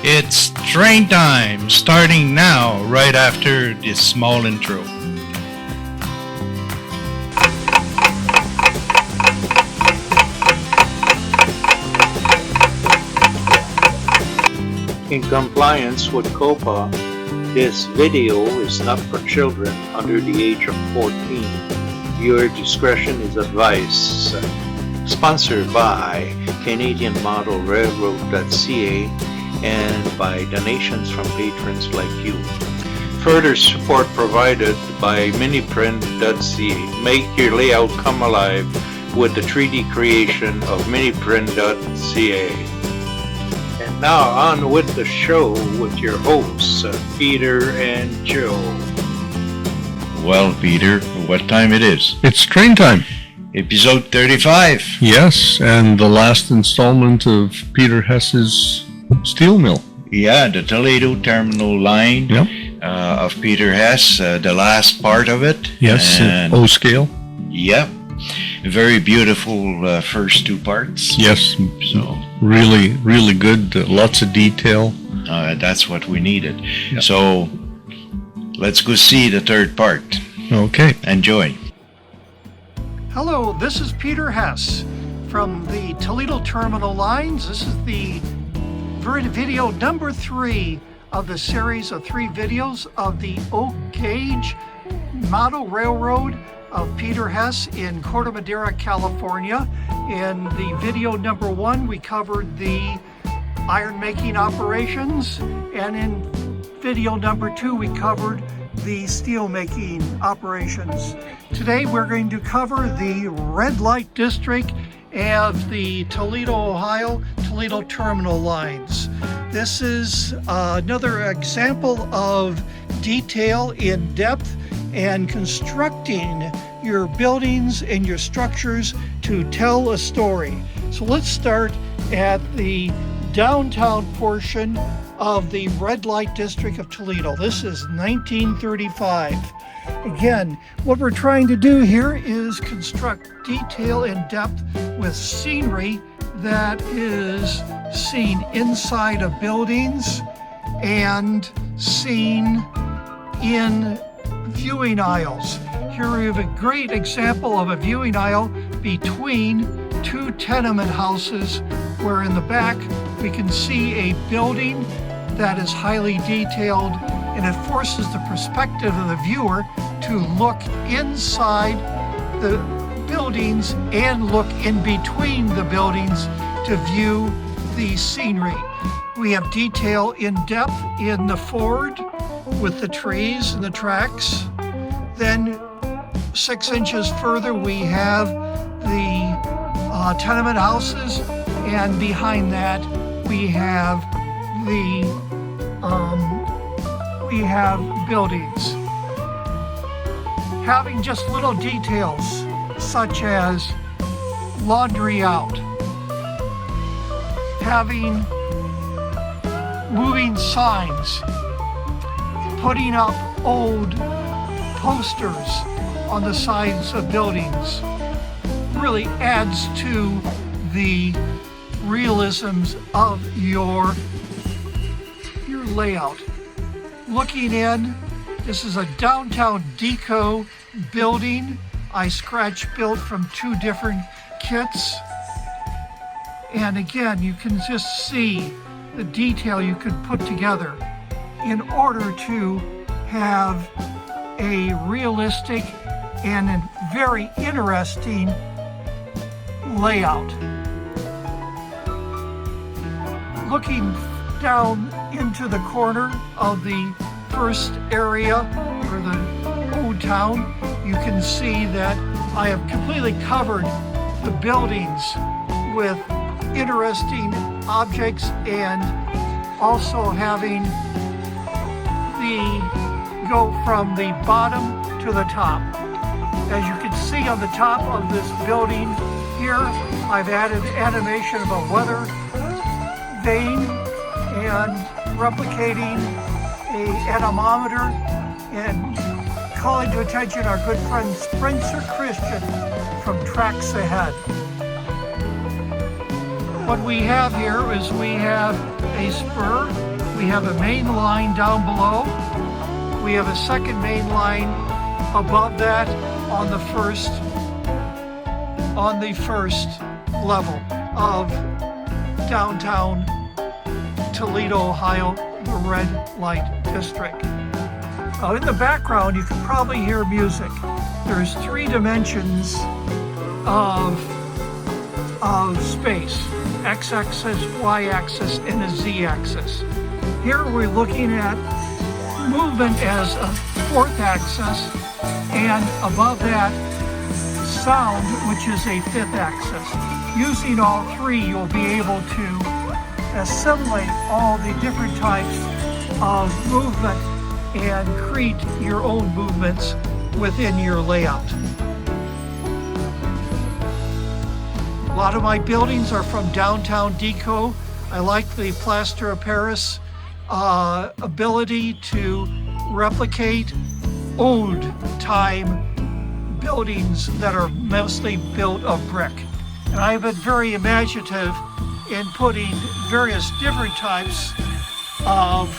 It's train time, starting now, right after this small intro. In compliance with COPA, this video is not for children under the age of 14. Viewer discretion is advised. Sponsored by Canadian Model Railroad.ca and by donations from patrons like you. Further support provided by miniprint.ca. Make your layout come alive with the 3D creation of miniprint.ca. And now on with the show with your hosts, Peter and Joe. Well, Peter, what time it is? It's train time. Episode 35. Yes, and the last installment of Peter Hess's steel mill. Yeah, the Toledo Terminal Line of Peter Hess, the last part of it. Yes, O scale. Yep. Very beautiful first two parts. Yes, so really, really good. Lots of detail. That's what we needed. Yep. So let's go see the third part. Okay. Enjoy. Hello, this is Peter Hess from the Toledo Terminal Lines. This is the video number 3 of the series of 3 videos of the Oak Gauge Model Railroad of Peter Hess in Corte Madera, California. In the video number 1, we covered the iron making operations, and in video number 2, we covered the steel making operations. Today we're going to cover the red light district of the Toledo, Ohio, Toledo Terminal Lines. This is another example of detail in depth and constructing your buildings and your structures to tell a story. So let's start at the downtown portion of the red light district of Toledo. This is 1935. Again, what we're trying to do here is construct detail and depth with scenery that is seen inside of buildings and seen in viewing aisles. Here we have a great example of a viewing aisle between 2 tenement houses, where in the back we can see a building that is highly detailed, and it forces the perspective of the viewer to look inside the buildings and look in between the buildings to view the scenery. We have detail in depth in the Ford with the trees and the tracks. Then 6 inches further we have the tenement houses, and behind that we have buildings. Having just little details such as laundry out, having moving signs, putting up old posters on the sides of buildings really adds to the realisms of your layout. Looking in, this is a downtown deco building I scratch built from 2 different kits, and again you can just see the detail you could put together in order to have a realistic and a very interesting layout. Looking down into the corner of the first area, or the old town, you can see that I have completely covered the buildings with interesting objects, and also having go from the bottom to the top. As you can see on the top of this building here, I've added animation of a weather vane and replicating a anemometer, and calling to attention our good friend Spencer Christian from Tracks Ahead. What we have here is we have a spur We have a main line down below. We have a second main line above that on the first level of downtown Toledo, Ohio, the red light district. In the background, you can probably hear music. There's 3 dimensions of space: x-axis, y-axis, and a z-axis. Here we're looking at movement as a 4th axis, and above that, sound, which is a 5th axis. Using all 3, you'll be able to assimilate all the different types of movement and create your own movements within your layout. A lot of my buildings are from downtown Deco. I like the plaster of Paris ability to replicate old time buildings that are mostly built of brick. And I've been very imaginative in putting various different types of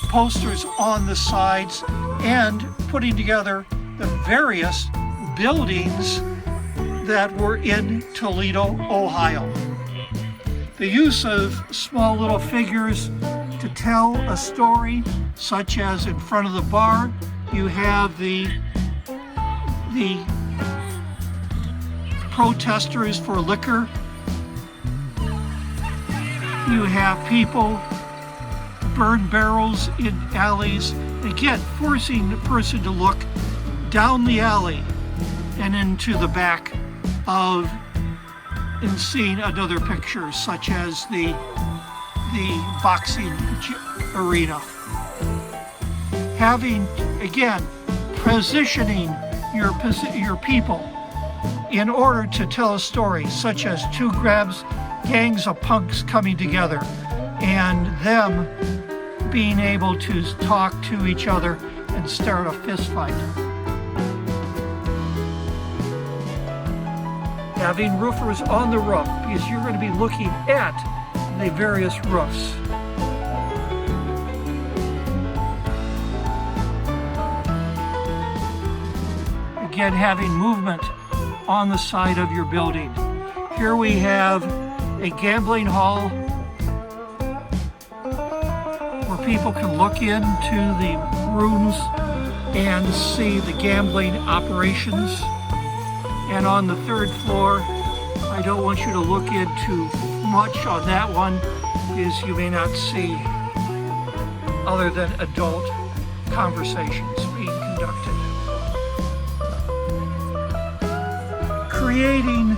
posters on the sides and putting together the various buildings that were in Toledo, Ohio. The use of small little figures to tell a story, such as in front of the bar, you have the protesters for liquor. You have people burn barrels in alleys, again forcing the person to look down the alley and into the back of and seeing another picture, such as the boxing arena. Having, again, positioning your people in order to tell a story, such as 2 gangs of punks coming together and them being able to talk to each other and start a fist fight. Having roofers on the roof, because you're going to be looking at the various roofs. Again, having movement on the side of your building. Here we have a gambling hall where people can look into the rooms and see the gambling operations. And on the 3rd floor, I don't want you to look in too much on that one, because you may not see other than adult conversations being conducted. Creating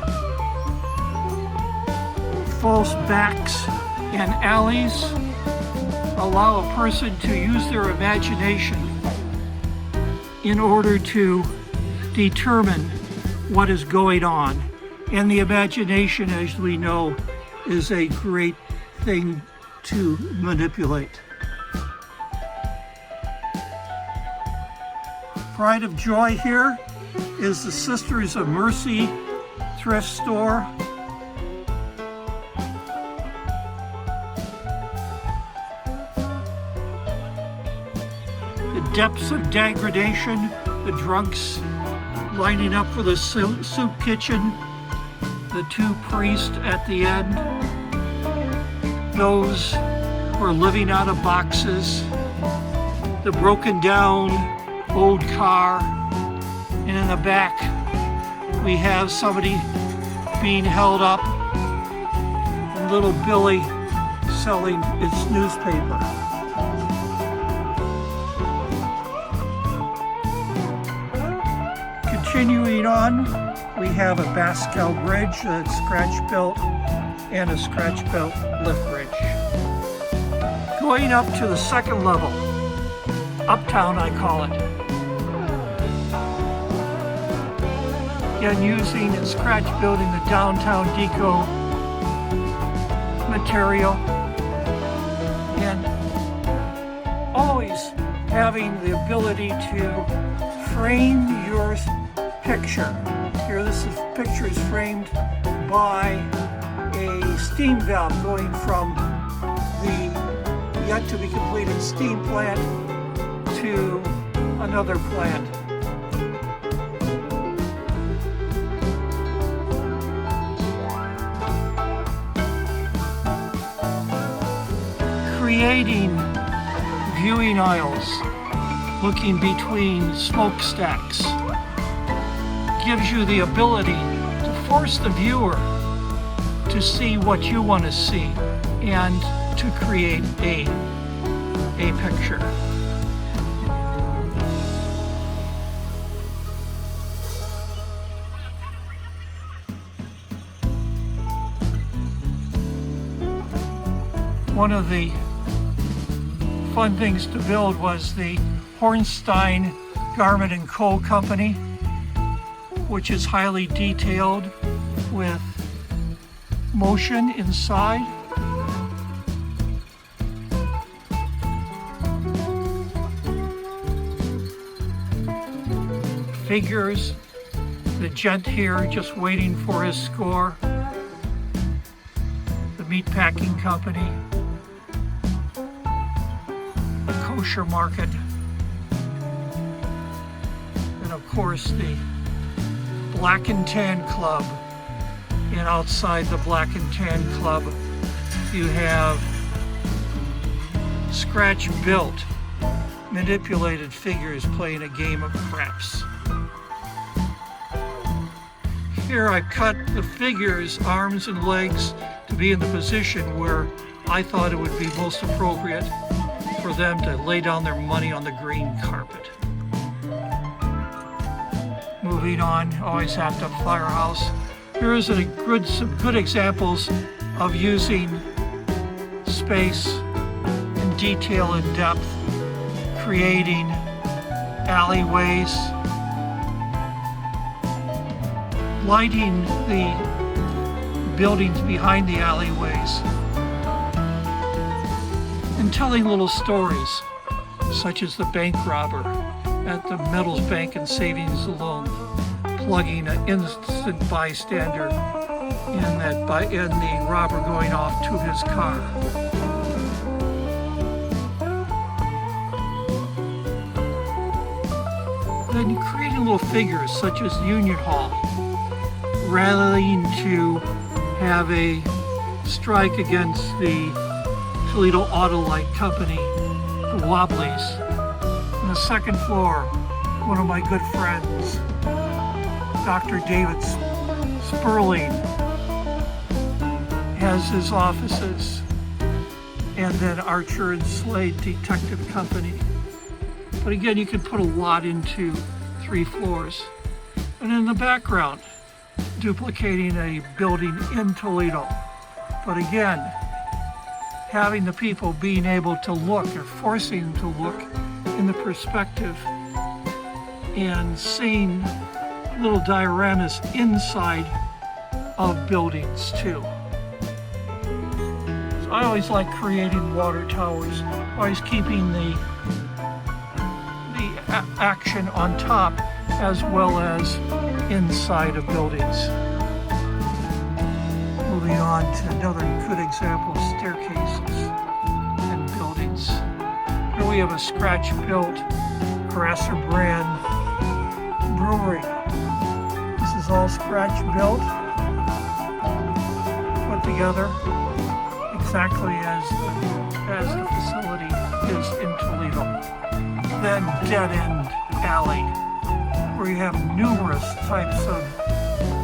false backs and alleys allow a person to use their imagination in order to determine what is going on. And the imagination, as we know, is a great thing to manipulate. Pride of joy here is the Sisters of Mercy thrift store. The depths of degradation, the drunks lining up for the soup kitchen, the 2 priests at the end, those who are living out of boxes, the broken down old car, and in the back we have somebody being held up, and little Billy selling its newspaper. Continuing on, we have a Bascal bridge that's scratch-built and a scratch-built lift bridge. Going up to the 2nd level, uptown I call it. Again, using and scratch-building the downtown deco material, and always having the ability to frame your picture. Here, picture is framed by a steam valve going from the yet to be completed steam plant to another plant. Creating viewing aisles, looking between smokestacks, gives you the ability to force the viewer to see what you want to see and to create a picture. One of the fun things to build was the Hornstein Garment and Coal Company, which is highly detailed with motion inside. Figures, the gent here just waiting for his score, the meatpacking company, the kosher market, and of course the Black and Tan Club. And outside the Black and Tan Club, you have scratch-built, manipulated figures playing a game of craps. Here I cut the figures' arms and legs to be in the position where I thought it would be most appropriate for them to lay down their money on the green carpet. Moving on, always have to firehouse. Here's some good examples of using space and detail and depth, creating alleyways, lighting the buildings behind the alleyways, and telling little stories, such as the bank robber at the Metals Bank and Savings and Loan, plugging an innocent bystander in the robber going off to his car. Then creating little figures such as Union Hall, rallying to have a strike against the Toledo Auto Light Company, the Wobblies. On the second floor, one of my good friends, Dr. David Sperling, has his offices, and then Archer and Slade Detective Company. But again, you can put a lot into 3 floors. And in the background, duplicating a building in Toledo. But again, having the people being able to look, or forcing them to look in the perspective and seeing little dioramas inside of buildings too. So I always like creating water towers, always keeping the action on top as well as inside of buildings. Moving on to another good example, staircases and buildings. Here we have a scratch-built Grasser brand brewery. This is all scratch-built, put together exactly as the facility is in Toledo. Then dead-end alley, where you have numerous types of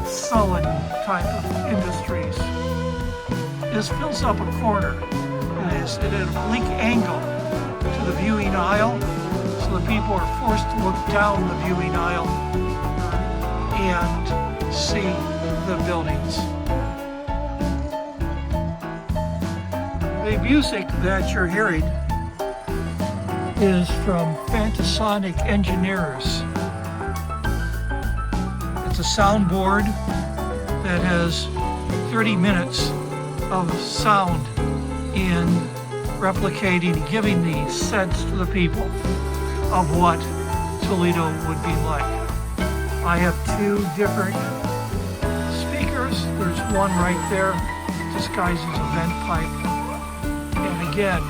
sullen type of industries. This fills up a corner. It is at an oblique angle to the viewing aisle, so the people are forced to look down the viewing aisle and see the buildings. The music that you're hearing is from Fantasonic Engineers. It's a soundboard that has 30 minutes of sound in replicating, giving the sense to the people of what Toledo would be like. I have 2 different speakers. There's one right there, disguised as a vent pipe. And again,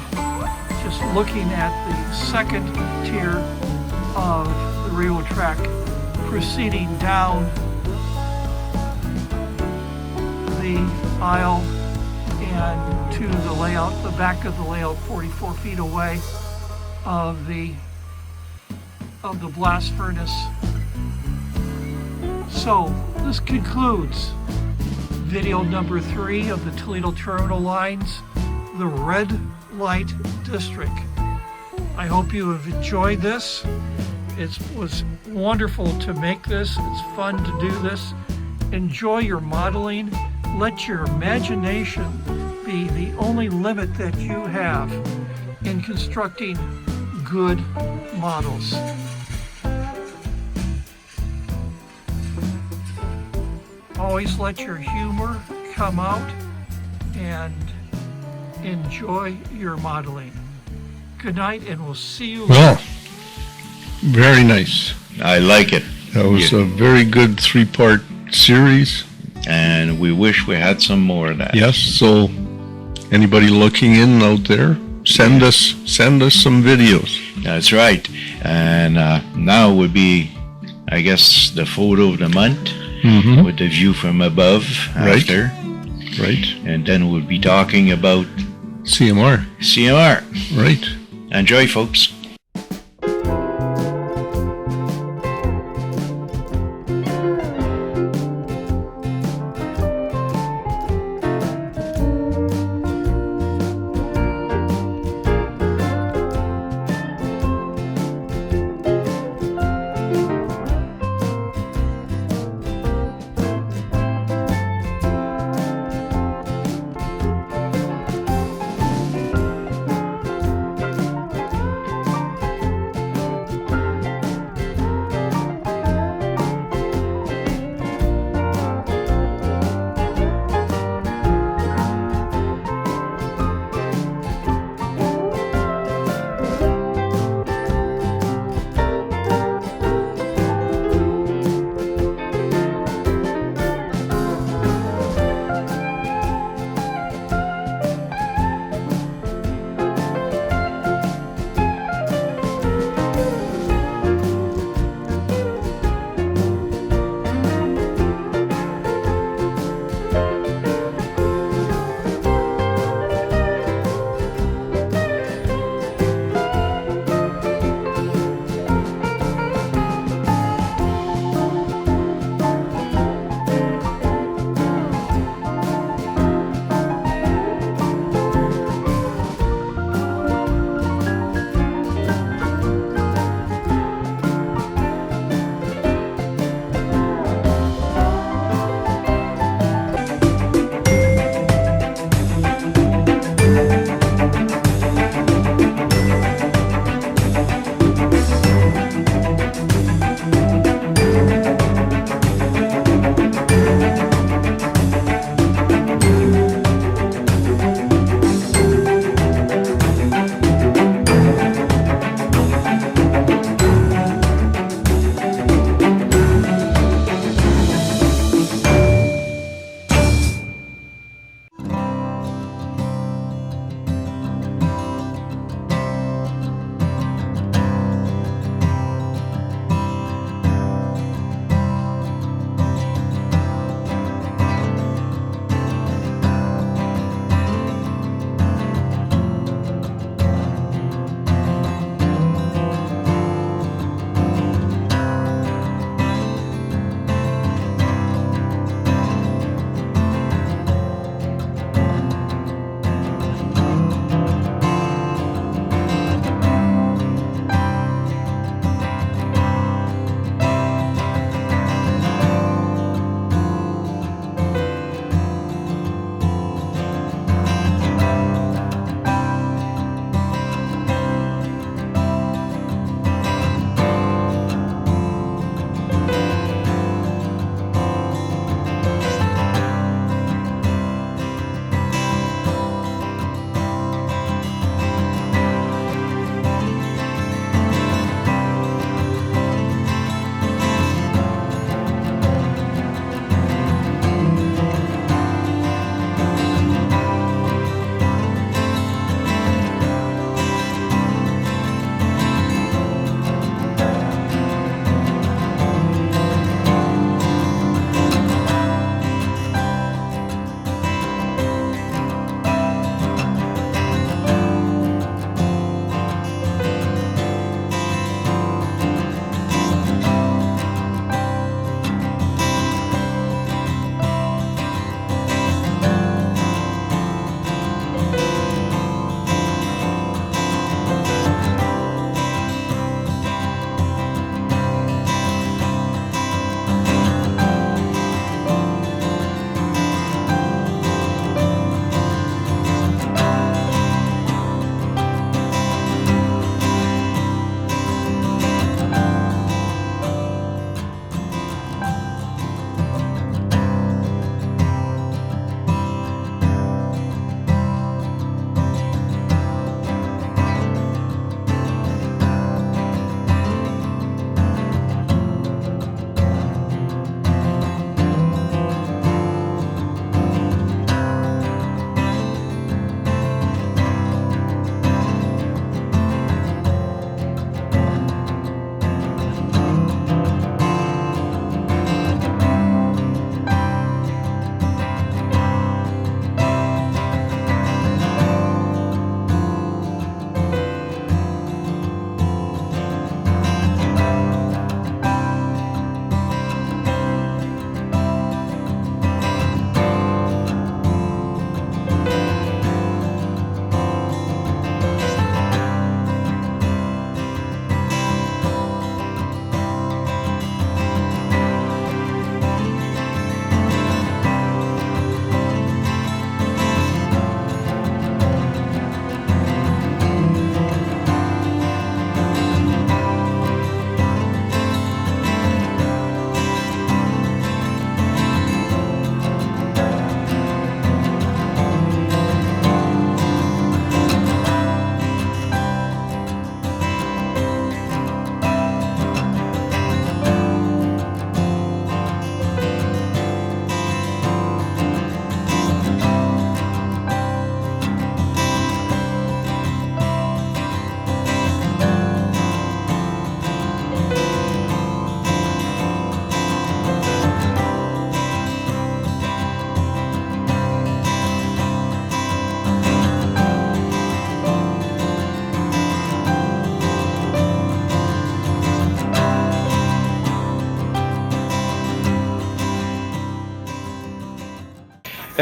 just looking at the second tier of the railroad track, proceeding down the aisle and to the layout, the back of the layout, 44 feet away of the blast furnace. So this concludes video number 3 of the Toledo Terminal Lines, the Red Light District. I hope you have enjoyed this. It was wonderful to make this. It's fun to do this. Enjoy your modeling. Let your imagination be the only limit that you have in constructing good models. Always let your humor come out and enjoy your modeling. Good night, and we'll see you later. Well, very nice. I like it. That was a very good 3-part series. And we wish we had some more of that. Yes, so anybody looking in out there, send us some videos. That's right. And now would be, I guess, the photo of the month with the view from above after. Right. And then we'll be talking about CMR. Right. Enjoy, folks.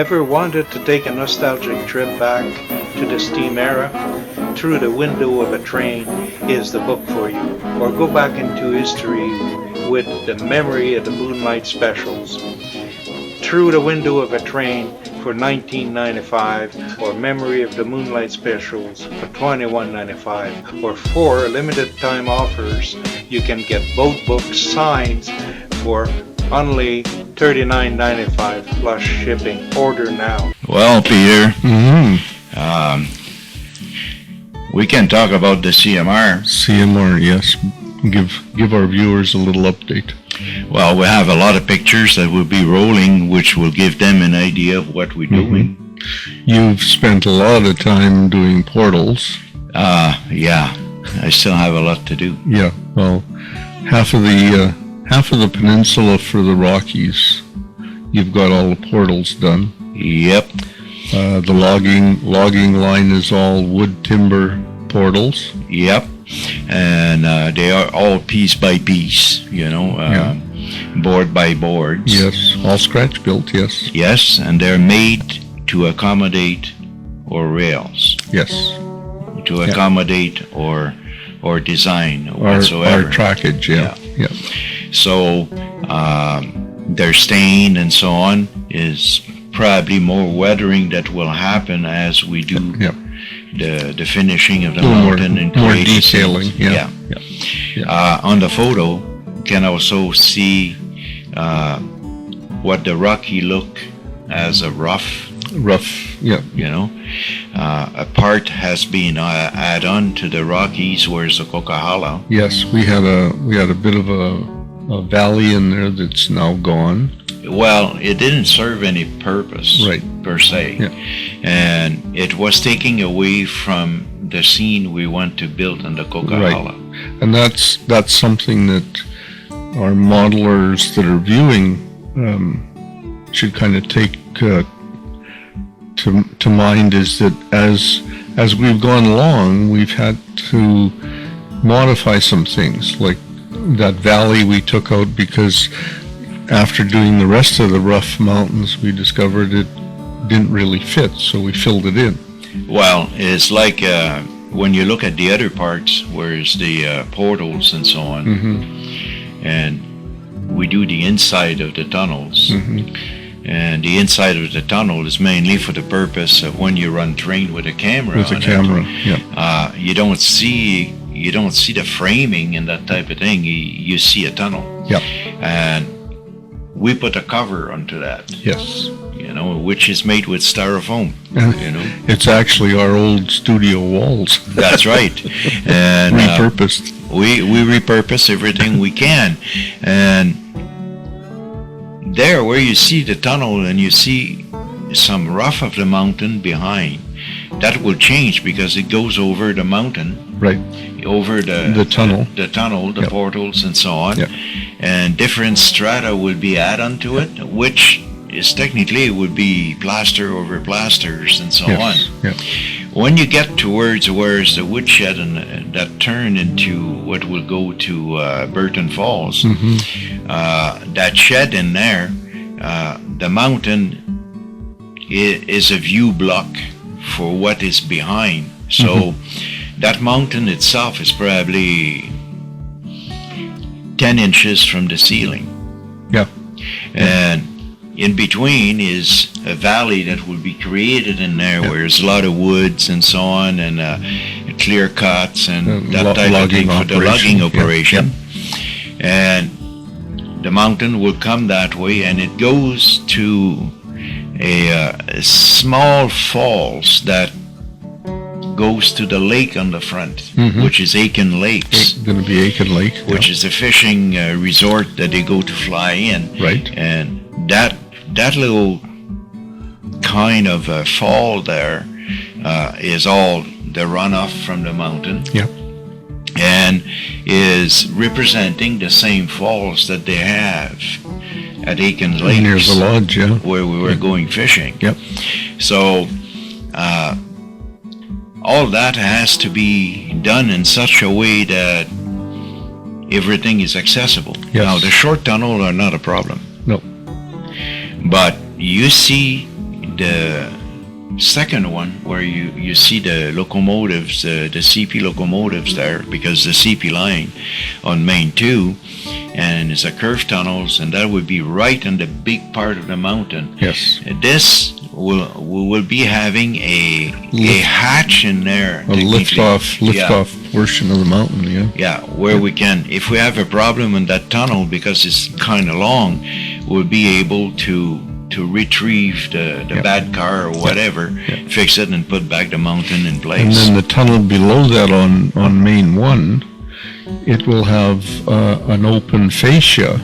Ever wanted to take a nostalgic trip back to the steam era? Through the Window of a Train is the book for you. Or go back into history with the Memory of the Moonlight specials. Through the Window of a Train for $19.95, or Memory of the Moonlight specials for $21.95, or 4 limited time offers. You can get both books signed for only $39.95 plus shipping. Order now. Well, Peter, we can talk about the CMR. CMR, yes. Give our viewers a little update. Well, we have a lot of pictures that will be rolling, which will give them an idea of what we're doing. You've spent a lot of time doing portals. Yeah, I still have a lot to do. Yeah, well, half of the peninsula for the Rockies, you've got all the portals done. Yep. The logging line is all wood timber portals. Yep. And they are all piece by piece, board by board. Yes, all scratch built, yes. Yes, and they're made to accommodate or rails. Yes. To accommodate or design whatsoever. Our trackage, yeah. So their stain and so on is probably more weathering that will happen as we do the finishing of the mountain and more create detailing. Yeah. On the photo, you can also see what the rocky look as a rough. A part has been added on to the Rockies, where's the Coquihalla. Yes, we had a bit of a valley in there that's now gone. Well, it didn't serve any purpose, per se, and it was taking away from the scene we want to build in the Coquihalla. And that's something that our modelers that are viewing should kind of take to mind, is that as we've gone along, we've had to modify some things, like that valley we took out because after doing the rest of the rough mountains, we discovered it didn't really fit, so we filled it in. Well, it's like when you look at the other parts, where's the portals and so on, and we do the inside of the tunnels, and the inside of the tunnel is mainly for the purpose of when you run train with a camera. You don't see the framing and that type of thing. You see a tunnel. And we put a cover onto that. Yes. Which is made with styrofoam. It's actually our old studio walls. That's right. And repurposed. We repurpose everything we can. And there where you see the tunnel and you see some rough of the mountain behind, that will change because it goes over the mountain. Right. Over the tunnel. The portals and so on. And different strata will be added onto it, which is technically would be plaster over plasters and so on. When you get towards where's the woodshed and that turn into what will go to Burton Falls, that shed in there, the mountain is a view block for what is behind. So that mountain itself is probably 10 inches from the ceiling. And in between is a valley that will be created in there where there's a lot of woods and so on, and clear cuts and that type of thing for the logging operation. And the mountain will come that way, and it goes to a small falls that goes to the lake on the front, which is Aiken Lakes. Going to be Aiken Lake, which is a fishing resort that they go to fly in. Right. And that little kind of fall there is all the runoff from the mountain. And is representing the same falls that they have at Aiken Lakes. Near the lodge, where we were going fishing. So all that has to be done in such a way that everything is accessible. Now, the short tunnel are not a problem. No. But you see the second one where you see the locomotives, the CP locomotives there, because the CP line on Main 2, and it's a curved tunnels, and that would be right on the big part of the mountain. Yes. This we will be having a hatch in there. A lift off portion of the mountain, yeah. Yeah, where we can, if we have a problem in that tunnel because it's kind of long, we'll be able to retrieve the bad car or whatever, fix it and put back the mountain in place. And then the tunnel below that on Main 1, it will have an open fascia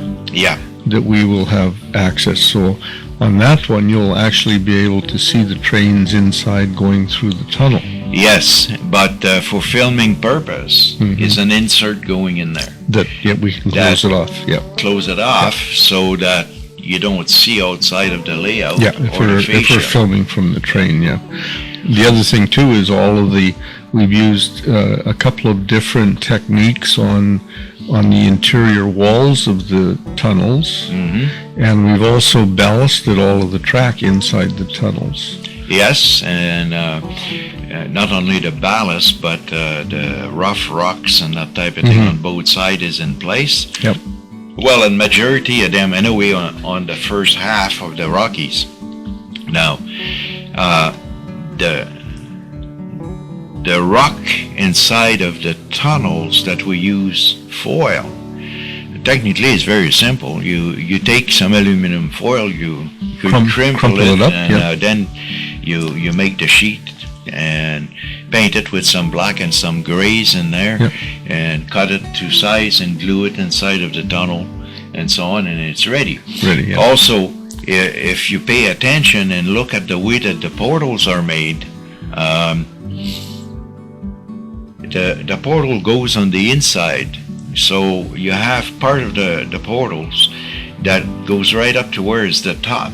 that we will have access. So on that one, you'll actually be able to see the trains inside going through the tunnel. Yes, but for filming purpose, is an insert going in there. That we can close it off. Close it off so that you don't see outside of the layout. Yeah, if we're filming from the train, The other thing too is we've used a couple of different techniques on the interior walls of the tunnels, and we've also ballasted all of the track inside the tunnels. Yes, and not only the ballast, but the rough rocks and that type of thing on both sides is in place. Yep. Well, a majority of them anyway on the first half of the Rockies. Now, the rock inside of the tunnels that we use foil, technically it's very simple. You take some aluminum foil, you crumple it up, and then you make the sheet and paint it with some black and some grays in there, and cut it to size and glue it inside of the tunnel and so on, and it's ready. Also, if you pay attention and look at the way that the portals are made, the portal goes on the inside, so you have part of the portals that goes right up to where is the top,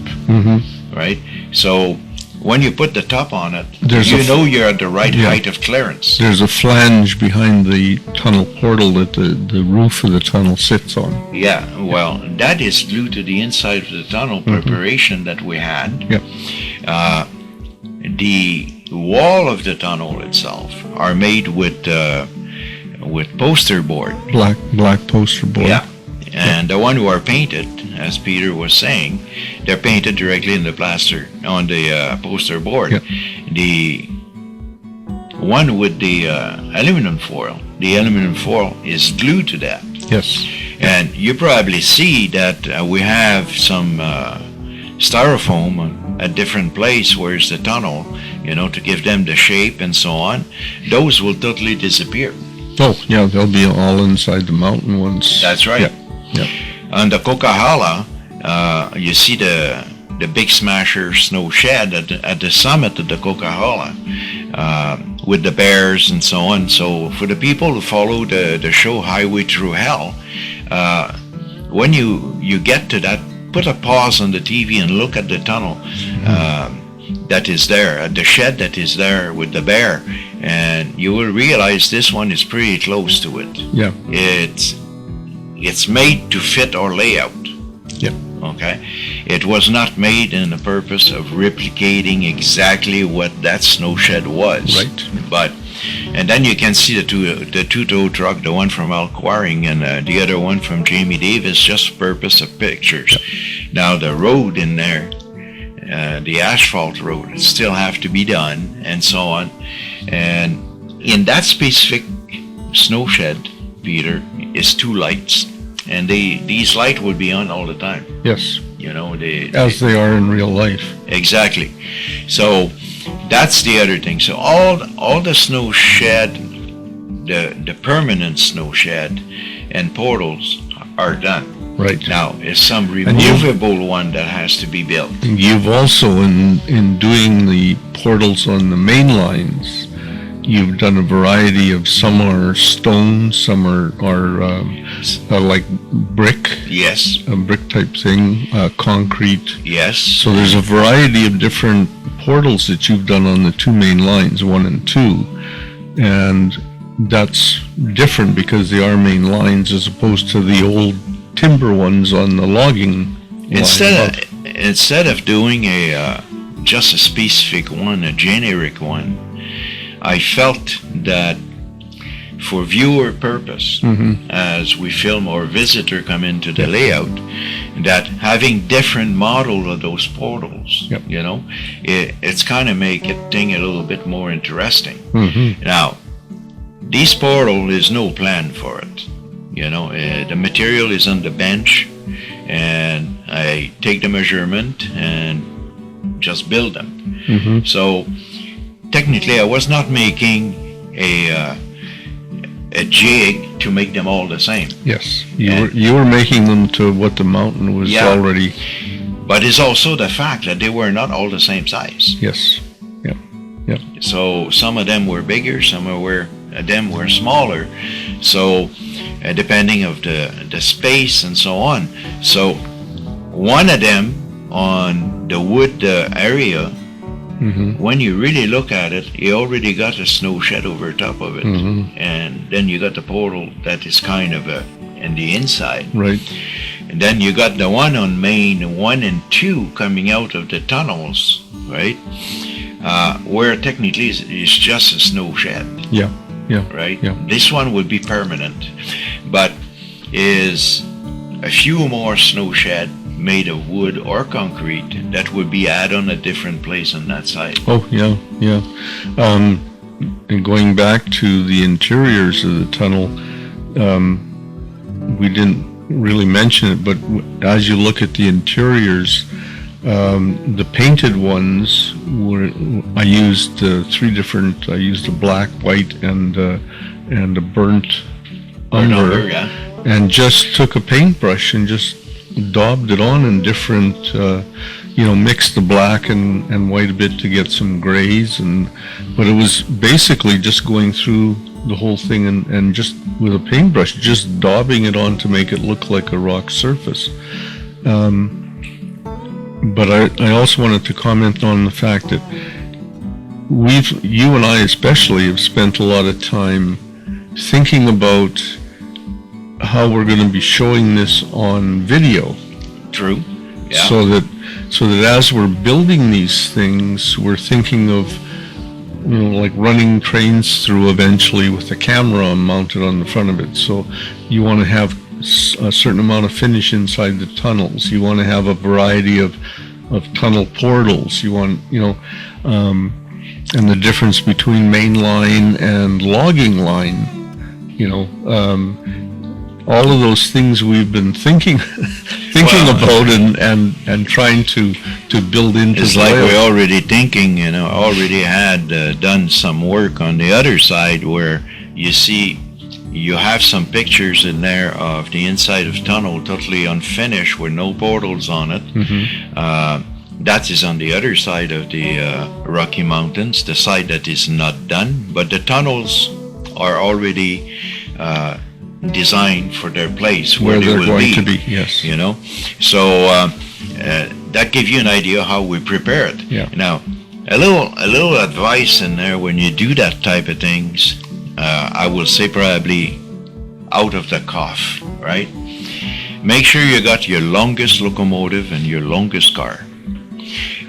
right? So when you put the top on it, you're at the right height of clearance. There's a flange behind the tunnel portal that the roof of the tunnel sits on. Yeah, well, that is glued to the inside of the tunnel preparation that we had. The wall of the tunnel itself are made with poster board. Black poster board. Yeah. And the one who are painted, as Peter was saying, they're painted directly in the plaster on the poster board. The one with the aluminum foil is glued to that. Yes. And you probably see that we have some styrofoam at different place where's the tunnel, to give them the shape and so on. Those will totally disappear. Oh, yeah, they'll be all inside the mountain once. That's right. Yeah. On the Coquihalla, you see the big smasher snow shed at the summit of the Coquihalla, with the bears and so on. So for the people who follow the show Highway Through Hell, when you get to that, put a pause on the TV and look at the tunnel that is there, at the shed that is there with the bear, and you will realize this one is pretty close to it. Yeah. It's made to fit our layout. Yeah. Okay. It was not made in the purpose of replicating exactly what that snow shed was. Right. And then you can see the two-tow truck, the one from Al Quarring and the other one from Jamie Davis, just for purpose of pictures. Now the road in there, the asphalt road, still have to be done and so on. And in that specific snow shed, Peter, is two lights. And these lights will be on all the time. Yes. As they are in real life. Exactly. So that's the other thing. So all the snow shed, the permanent snow shed and portals are done. Right. Now, there's some removable one that has to be built. You've also, in doing the portals on the main lines, you've done a variety of, some are stone, some are like brick. Yes. A brick type thing, concrete. Yes. So there's a variety of different portals that you've done on the two main lines, 1 and 2. And that's different because they are main lines as opposed to the old timber ones on the logging line. Instead of doing a just a specific one, a generic one. I felt that for viewer purpose, as we film or visitor come into the layout, that having different model of those portals, it's kind of make it thing a little bit more interesting. Now, this portal is no plan for it. The material is on the bench, and I take the measurement and just build them. So technically, I was not making a jig to make them all the same. Yes, you were making them to what the mountain was already. But it's also the fact that they were not all the same size. Yes. Yeah. So some of them were bigger, some of them were smaller. So depending of the space and so on. So one of them on the wood area, when you really look at it, you already got a snow shed over top of it. And then you got the portal that is kind of in the inside. Right. And then you got the one on Main 1 and 2 coming out of the tunnels, right? Where technically it's just a snow shed. Yeah. Right? Yeah. This one would be permanent, but is a few more snow shed made of wood or concrete that would be added on a different place on that side. Oh, yeah. And going back to the interiors of the tunnel, we didn't really mention it, but as you look at the interiors, the painted ones I used three different. I used a black, white, and a burnt umber, and just took a paintbrush and just daubed it on in different. Mixed the black and white a bit to get some grays, but it was basically just going through the whole thing and just with a paintbrush, just daubing it on to make it look like a rock surface. But I also wanted to comment on the fact that you and I especially, have spent a lot of time thinking about how we're going to be showing this on video. True. Yeah. So that as we're building these things, we're thinking of, like running trains through eventually with a camera mounted on the front of it. So you want to have a certain amount of finish inside the tunnels. You want to have a variety of tunnel portals. You want, and the difference between main line and logging line, all of those things we've been thinking about and trying to build into. It's like we're already thinking, already had done some work on the other side where you see you have some pictures in there of the inside of tunnel totally unfinished with no portals on it. That is on the other side of the Rocky Mountains, the side that is not done, but the tunnels are already designed for their place where they will going to be. Yes. So that gives you an idea how we prepare it. Yeah. Now, a little advice in there when you do that type of things. I will say probably out of the cuff, right? Make sure you got your longest locomotive and your longest car.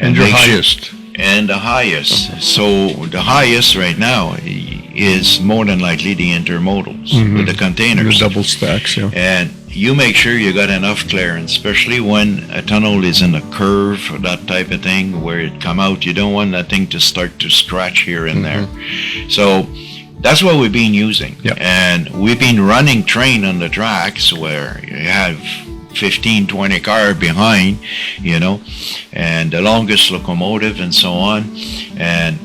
And your highest. And the highest. So the highest right now is more than likely the intermodals with the containers. The double stacks, yeah. And you make sure you got enough clearance, especially when a tunnel is in a curve or that type of thing where it come out. You don't want that thing to start to scratch here and there. So that's what we've been using. Yep. And we've been running train on the tracks where you have 15, 20 car behind, and the longest locomotive and so on. And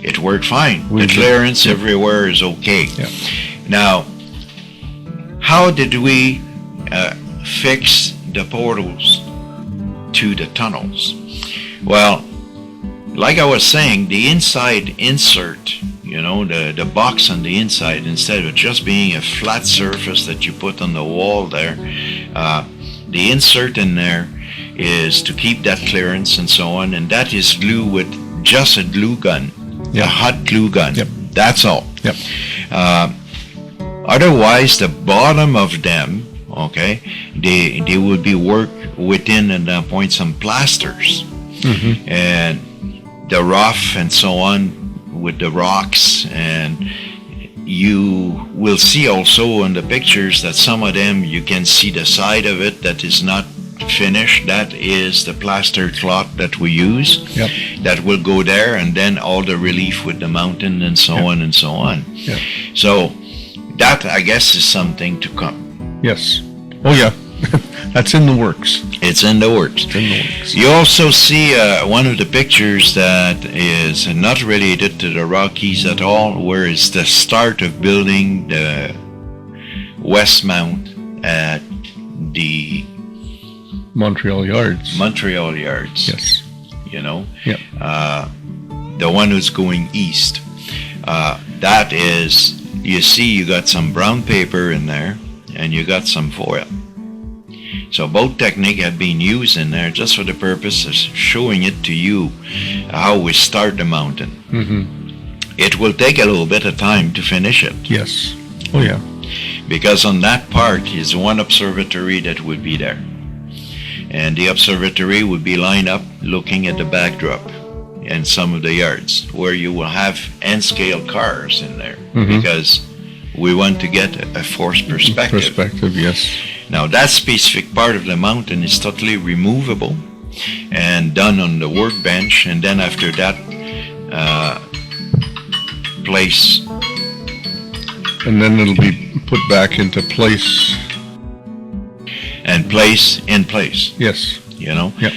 it worked fine. The clearance everywhere is okay. Yep. Now, how did we fix the portals to the tunnels? Well, like I was saying, the inside insert, the box on the inside, instead of just being a flat surface that you put on the wall there, the insert in there is to keep that clearance and so on, and that is glued with just a glue gun, a hot glue gun. Yep. That's all. Yep. Otherwise, the bottom of them, they would be worked within at that point some plasters. and the rough and so on with the rocks, and you will see also in the pictures that some of them you can see the side of it that is not finished. That is the plaster cloth that we use. Yep. That will go there, and then all the relief with the mountain and so on and so on. Yep. So that, I guess, is something to come. Yes. Oh yeah. That's in the works. It's in the works. It's in the works. You also see one of the pictures that is not related to the Rockies at all, where it's the start of building the West Mount at the Montreal Yards. Montreal Yards. Yes. You know? Yep. The one who's going east. That is, you see, you got some brown paper in there, and you got some foil. So both technique have been used in there just for the purpose of showing it to you how we start the mountain. It will take a little bit of time to finish it. Yes. Oh yeah. Because on that part is one observatory that would be there. And the observatory would be lined up looking at the backdrop and some of the yards where you will have N-scale cars in there, because we want to get a forced perspective. Perspective, yes. Now that specific part of the mountain is totally removable and done on the workbench, and then after that place. And then it'll be put back into place. And place in place. Yes. You know? Yep.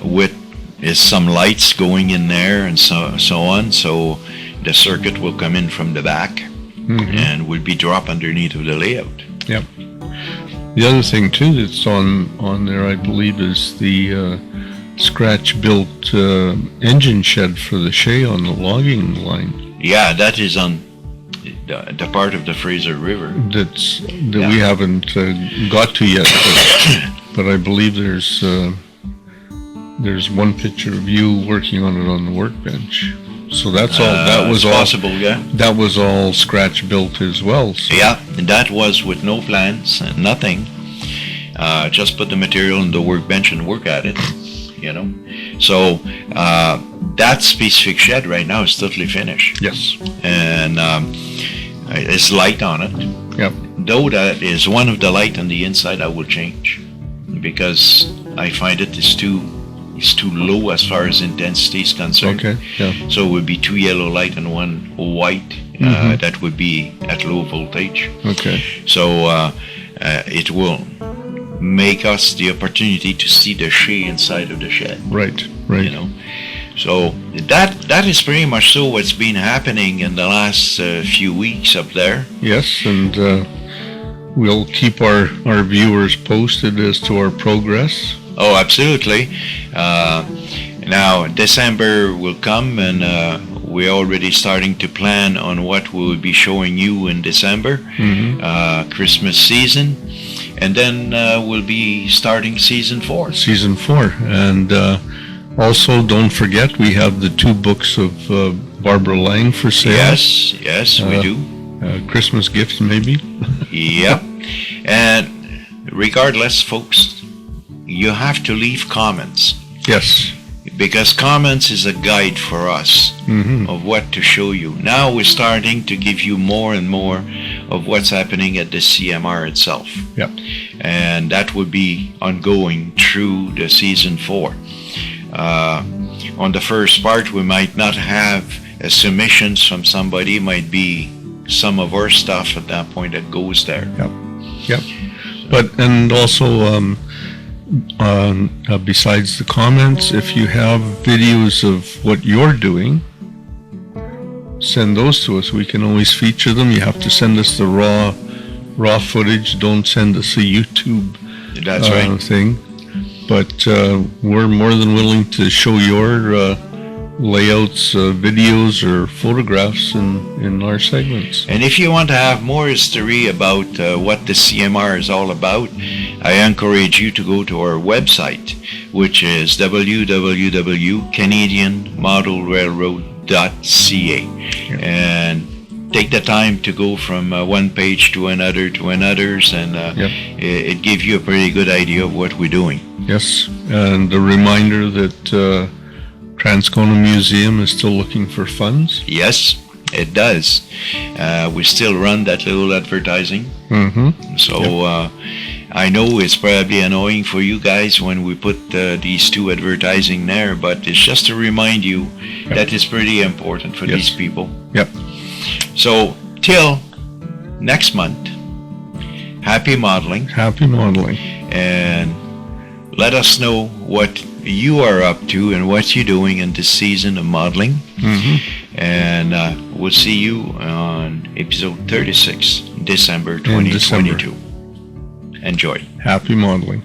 With some lights going in there and so on, so the circuit will come in from the back and will be dropped underneath of the layout. Yep. The other thing too that's on there, I believe, is the scratch-built engine shed for the Shea on the logging line. Yeah, that is on the part of the Fraser River. That we haven't got to yet, but I believe there's one picture of you working on it on the workbench. So that's all. That was all possible. Yeah. That was all scratch built as well. So. Yeah, and that was with no plans and nothing. Just put the material on the workbench and work at it. You know. So that specific shed right now is totally finished. Yes. And it's light on it. Yep. Though that is one of the light on the inside, I will change because I find it is too low as far as intensity is concerned. Okay. Yeah. So it would be 2 yellow light and 1 white. That would be at low voltage. Okay. So it will make us the opportunity to see the Shea inside of the shed. Right. Right. You know. So that is pretty much so what's been happening in the last few weeks up there. Yes, and we'll keep our viewers posted as to our progress. Oh, absolutely. Now, December will come, and we're already starting to plan on what we will be showing you in December, Christmas season, and then we'll be starting season 4. Season 4, and also don't forget we have the 2 books of Barbara Lang for sale. Yes, we do. Christmas gifts, maybe. Yep. And regardless, folks, you have to leave comments. Yes. Because comments is a guide for us of what to show you. Now we're starting to give you more and more of what's happening at the CMR itself. Yep. And that would be ongoing through the season 4. On the first part, we might not have submissions from somebody. It might be some of our stuff at that point that goes there. Yep. But, and also, besides the comments, if you have videos of what you're doing, send those to us. We can always feature them. You have to send us the raw footage. Don't send us a YouTube thing. But we're more than willing to show your layouts, videos, or photographs in our segments. And if you want to have more history about what the CMR is all about, I encourage you to go to our website, which is www.canadianmodelrailroad.ca, and take the time to go from one page to another, and it gives you a pretty good idea of what we're doing. Yes, and a reminder that Transcona Museum is still looking for funds. Yes, it does. We still run that little advertising. Mm-hmm. So I know it's probably annoying for you guys when we put these two advertising there, but it's just to remind you that it's pretty important for these people. Yep. So till next month, happy modeling. Happy modeling. And let us know what you are up to and what you're doing in this season of modeling. Mm-hmm. And we'll see you on episode 36, December 2022. Enjoy. Happy modeling.